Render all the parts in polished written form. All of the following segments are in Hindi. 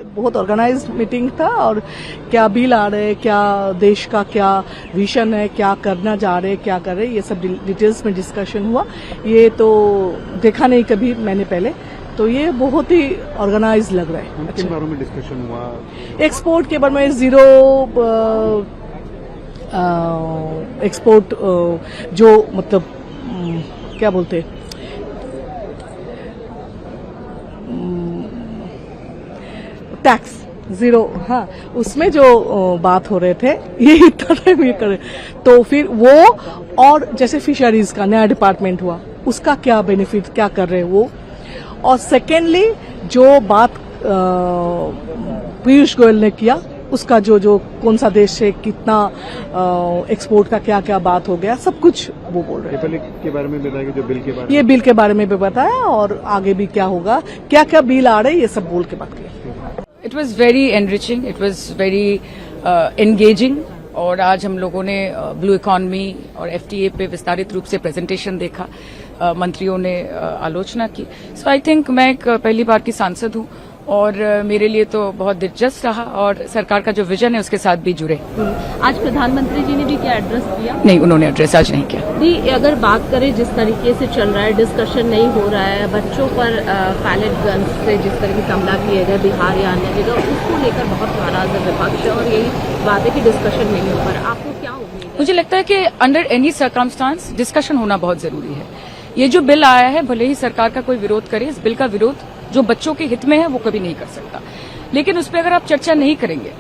बहुत ऑर्गेनाइज्ड मीटिंग था और क्या बिल आ रहे हैं, क्या देश का क्या विजन है, क्या करना जा रहे हैं, क्या कर रहे हैं, ये सब डिटेल्स में डिस्कशन हुआ। ये तो देखा नहीं कभी मैंने पहले, तो ये बहुत ही ऑर्गेनाइज लग रहा है। किन बारों में डिस्कशन हुआ? एक्सपोर्ट के बारे में, जीरो एक्सपोर्ट जो मतलब क्या बोलते हैं, टैक्स जीरो, हाँ, उसमें जो बात हो रहे थे ये इतना टाइम ये करे, तो फिर वो और जैसे फिशरीज का नया डिपार्टमेंट हुआ उसका क्या बेनिफिट, क्या कर रहे हैं वो। और सेकेंडली जो बात पीयूष गोयल ने किया उसका जो कौन सा देश से कितना एक्सपोर्ट का क्या क्या बात हो गया, सब कुछ वो बोल रहे हैं। के बारे में बताया, जो बिल के बारे में, ये बिल के बारे में भी बताया और आगे भी क्या होगा, क्या क्या बिल आ रहे हैं, ये सब बोल के बात किया। It was very enriching, it was very engaging. और आज हम लोगों ने ब्लू इकॉनमी और एफटीए पे विस्तारित रूप से प्रेजेंटेशन देखा, मंत्रियों ने आलोचना की। सो आई थिंक मैं एक पहली बार की सांसद हूं और मेरे लिए तो बहुत दिलचस्प रहा और सरकार का जो विजन है उसके साथ भी जुड़े। आज प्रधानमंत्री जी ने भी क्या एड्रेस दिया? नहीं, उन्होंने एड्रेस आज नहीं किया। जी, अगर बात करें जिस तरीके से चल रहा है, डिस्कशन नहीं हो रहा है, बच्चों पर पैलेट गन से जिस तरह की हमला किए गए बिहार या अन्य जगह, उसको लेकर बहुत नाराज है विपक्ष और यही बात है कि डिस्कशन नहीं हो पा रहा। आपको क्या उम्मीद है? मुझे लगता है कि अंडर एनी सर्कमस्टांस डिस्कशन होना बहुत जरूरी है। ये जो बिल आया है, भले ही सरकार का कोई विरोध करे, इस बिल का विरोध जो बच्चों के हित में है वो कभी नहीं कर सकता, लेकिन उस पर अगर आप चर्चा नहीं करेंगे,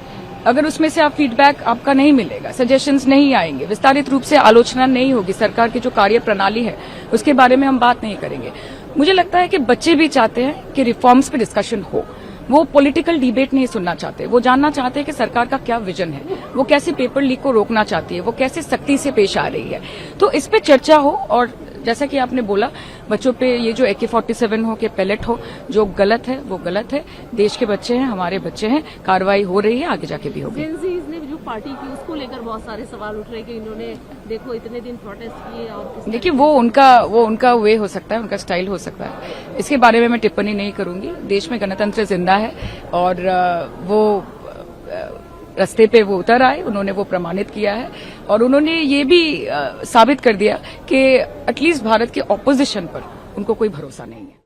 अगर उसमें से आप फीडबैक आपका नहीं मिलेगा, सजेशंस नहीं आएंगे, विस्तारित रूप से आलोचना नहीं होगी, सरकार की जो कार्य प्रणाली है उसके बारे में हम बात नहीं करेंगे। मुझे लगता है कि बच्चे भी चाहते हैं कि रिफॉर्म्स पे डिस्कशन हो। वो पॉलिटिकल डिबेट नहीं सुनना चाहते, वो जानना चाहते हैं कि सरकार का क्या विजन है, वो कैसे पेपर लीक को रोकना चाहती है, वो कैसे सख्ती से पेश आ रही है। तो इस पे चर्चा हो और जैसा कि आपने बोला, बच्चों पे ये जो AK-47 हो के पैलेट हो, जो गलत है वो गलत है। देश के बच्चे हैं, हमारे बच्चे हैं, कार्रवाई हो रही है, आगे जाके भी होगी। जेनजीज ने जो पार्टी की उसको लेकर बहुत सारे सवाल उठ रहे हैं कि इन्होंने देखो इतने दिन प्रोटेस्ट किए और देखिए वो उनका वे हो सकता है, उनका स्टाइल हो सकता है, इसके बारे में मैं टिप्पणी नहीं करूंगी। देश में गणतंत्र जिंदा है और वो रास्ते पे वो उतर आए, उन्होंने वो प्रमाणित किया है और उन्होंने ये भी साबित कर दिया कि एटलीस्ट भारत के ऑपोजिशन पर उनको कोई भरोसा नहीं है।